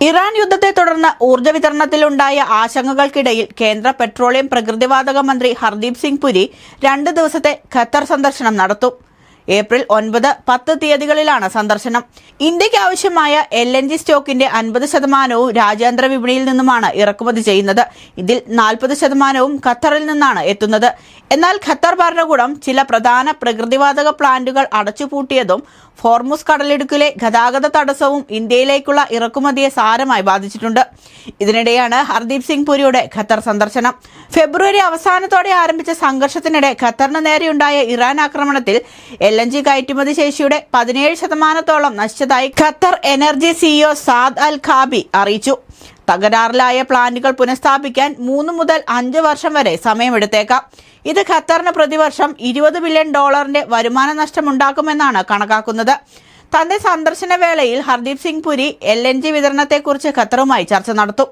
Iran യുദ്ധത്തെ തുടർന്ന് ഊർജ്ജ വിതരണത്തിലുണ്ടായ ആശങ്കകൾക്കിടയിൽ കേന്ദ്ര പെട്രോളിയം പ്രകൃതിവാതക മന്ത്രി ഹർദീപ് സിംഗ് പുരി 2 ദിവസത്തെ ഖത്തർ സന്ദർശനം നടത്തും. ഏപ്രിൽ 9, 10 തീയതികളിലാണ് സന്ദർശനം. ഇന്ത്യയ്ക്ക് ആവശ്യമായ LNG സ്റ്റോക്കിന്റെ 50% രാജ്യാന്തര വിപണിയിൽ നിന്നുമാണ് ഇറക്കുമതി ചെയ്യുന്നത്. ഇതിൽ 40% ഖത്തറിൽ നിന്നാണ് എത്തുന്നത്. എന്നാൽ ഖത്തർ ഭരണകൂടം ചില പ്രധാന പ്രകൃതിവാതക പ്ലാന്റുകൾ അടച്ചുപൂട്ടിയതും ഹോർമുസ് കടലിടുക്കിലെ ഗതാഗത തടസ്സവും ഇന്ത്യയിലേക്കുള്ള ഇറക്കുമതിയെ സാരമായി ബാധിച്ചിട്ടുണ്ട്. ഇതിനിടെയാണ് ഹർദീപ് സിംഗ് പുരിയുടെ ഖത്തർ സന്ദർശനം. ഫെബ്രുവരി അവസാനത്തോടെ ആരംഭിച്ച സംഘർഷത്തിനിടെ ഖത്തറിന് നേരെയുണ്ടായ ഇറാൻ ആക്രമണത്തിൽ LNG കയറ്റുമതി ശേഷിയുടെ 17% നശിച്ചതായി ഖത്തർ എനർജി CEO സാദ് അൽ ഖാബി അറിയിച്ചു. തകരാറിലായ പ്ലാന്റുകൾ പുനഃസ്ഥാപിക്കാൻ 3 മുതൽ 5 വർഷം വരെ സമയമെടുത്തേക്കാം. ഇത് ഖത്തറിന് പ്രതിവർഷം $20 ബില്യൺ വരുമാന നഷ്ടമുണ്ടാക്കുമെന്നാണ് കണക്കാക്കുന്നത്. തന്റെ സന്ദർശന വേളയിൽ ഹർദീപ് സിംഗ് പുരി LNG വിതരണത്തെക്കുറിച്ച് ഖത്തറുമായി ചർച്ച നടത്തും.